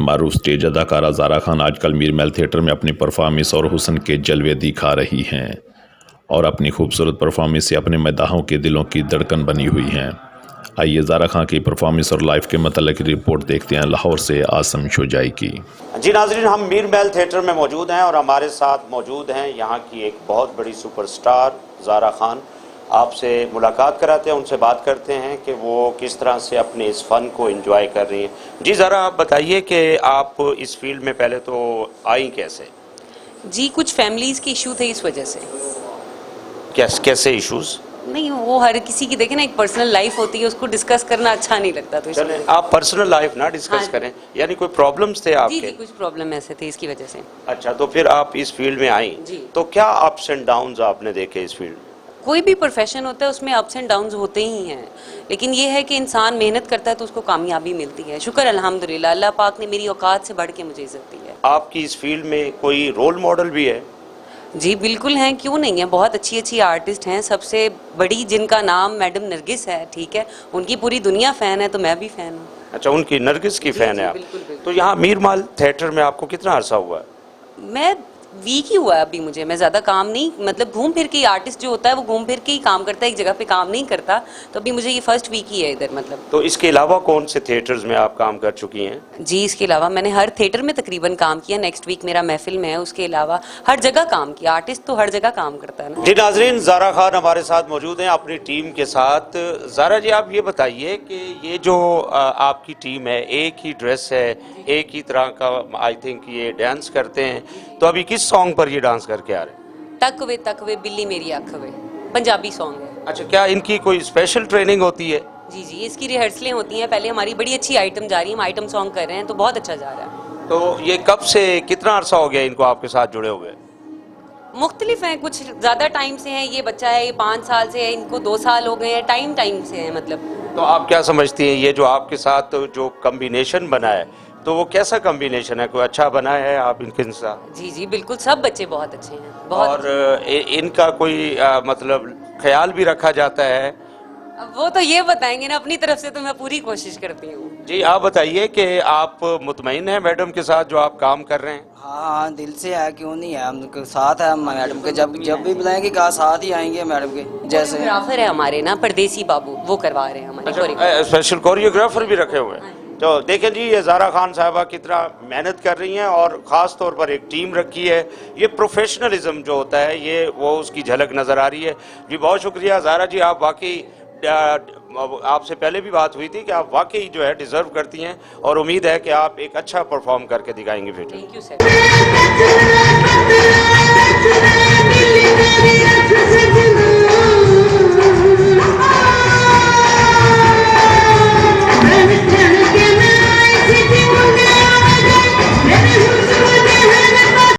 मारूफ stage अदाकारा ज़ारा खान आजकल मीर महल theatre में अपनी परफॉर्मेंस और हुस्न के जलवे दिखा रही हैं और अपनी खूबसूरत परफॉर्मेंस से अपने मदाहों के दिलों की धड़कन बनी हुई हैं। आइए ज़ारा खान की परफॉर्मेंस और लाइफ के मतलब की रिपोर्ट देखते हैं लाहौर से आसम शुजाई की। जी नाज़रीन, हम मीर महल थिएटर में मौजूद हैं और हमारे साथ मौजूद हैं यहाँ की एक बहुत बड़ी सुपरस्टार ज़ारा खान। आपसे मुलाकात कराते हैं, उनसे बात करते हैं कि वो किस तरह से अपने इस फ़न को एंजॉय कर रही हैं। जी ज़रा, आप बताइए कि आप इस फील्ड में पहले तो आई कैसे? जी, कुछ फैमिलीज़ के इशू थे, इस वजह से। कैसे इश्यूज़? नहीं, वो हर किसी की देखे ना, एक पर्सनल लाइफ होती है, उसको डिस्कस करना अच्छा नहीं लगता। तो चलें, आप पर्सनल लाइफ ना डिस्कस हाँ। करें, यानी कोई प्रॉब्लम्स थे आपके? जी, कुछ प्रॉब्लम ऐसे थे, इसकी वजह से। अच्छा, तो फिर आप इस फील्ड में आई, जी। तो क्या अप्स एंड डाउन्स आपने देखे इस फील्ड में? कोई भी प्रोफेशन होता है, उसमें अप्स एंड डाउन्स होते ही हैं, लेकिन ये है कि इंसान मेहनत करता है तो उसको कामयाबी मिलती है। शुक्र अल्हम्दुलिल्लाह, अल्लाह पाक ने मेरी औकात से बढ़ के मुझे इज्जत दी है। आपकी इस फील्ड में कोई रोल मॉडल भी है? जी बिल्कुल हैं, क्यों नहीं है। बहुत अच्छी अच्छी आर्टिस्ट हैं, सबसे बड़ी जिनका नाम मैडम नरगिस है, ठीक है, उनकी पूरी दुनिया फ़ैन है, तो मैं भी फ़ैन हूँ। अच्छा, उनकी नरगिस की फ़ैन है आप? बिल्कुल, बिल्कुल। तो यहाँ मीर महल थिएटर में आपको कितना अरसा हुआ है? मैं वीक ही हुआ है अभी मुझे, मैं ज़्यादा काम नहीं, मतलब घूम फिर के, आर्टिस्ट जो होता है वो घूम फिर के ही काम करता है, एक जगह पे काम नहीं करता। तो अभी मुझे ये फर्स्ट वीक ही है इधर, मतलब। तो इसके अलावा कौन से थिएटर्स में आप काम कर चुकी हैं? जी, इसके अलावा मैंने हर थिएटर में तकरीबन काम किया। नेक्स्ट वीक मेरा महफिल में है, उसके अलावा हर जगह काम किया। आर्टिस्ट तो हर जगह काम करता है ना। जी नाज़रीन, ज़ारा खान हमारे साथ मौजूद हैं अपनी टीम के साथ। ज़ारा जी, आप ये बताइए कि ये जो आपकी टीम है, एक ही ड्रेस है, एक ही तरह का आई थिंक ये डांस करते हैं, तो अभी किस सॉन्ग पर ये डांस करके आ रहे हैं? तक वे बिल्ली मेरी अख वे, पंजाबी सॉन्ग है। अच्छा, क्या इनकी कोई स्पेशल ट्रेनिंग होती है? जी जी, इसकी रिहर्सलें होती हैं। पहले हमारी बड़ी अच्छी आइटम जा रही है, हम आइटम सॉन्ग कर रहे हैं, तो बहुत अच्छा जा रहा है। तो ये कब से, कितना अरसा हो गया इनको आपके साथ जुड़े हुए? मुख्तलिफ हैं, कुछ ज़्यादा टाइम से हैं। ये बच्चा है, ये 5 साल से है, इनको 2 साल हो गए हैं। टाइम से है, मतलब। तो आप क्या समझती हैं, ये जो आपके साथ जो कम्बिनेशन बना है, तो वो कैसा कम्बिनेशन है? कोई अच्छा बना है आप इनके साथ? जी जी बिल्कुल, सब बच्चे बहुत अच्छे हैं, बहुत। और इनका कोई मतलब ख्याल भी रखा जाता है? अब वो तो ये बताएंगे ना, अपनी तरफ से तो मैं पूरी कोशिश करती हूँ। जी, आप बताइए कि आप मुतमईन हैं मैडम के साथ जो आप काम कर रहे हैं? हाँ, दिल से है, क्यों नहीं है, हम साथ है मैडम के। जब भी बुलाएंगे कहा साथ ही आएंगे मैडम के। जैसे कोरियोग्राफर है हमारे ना, परदेसी बाबू, वो करवा रहे हैं हमारे कोरियोग्राफर। स्पेशल कोरियोग्राफर भी रखे हुए हैं। तो देखें जी, ये ज़ारा खान साहबा कितना मेहनत कर रही हैं और ख़ास तौर पर एक टीम रखी है। ये प्रोफेशनलिज्म जो होता है, ये वो उसकी झलक नज़र आ रही है। जी बहुत शुक्रिया ज़ारा जी, आप वाकई, आपसे पहले भी बात हुई थी कि आप वाकई जो है डिज़र्व करती हैं और उम्मीद है कि आप एक अच्छा परफॉर्म करके दिखाएंगे फिर। Thank you sir.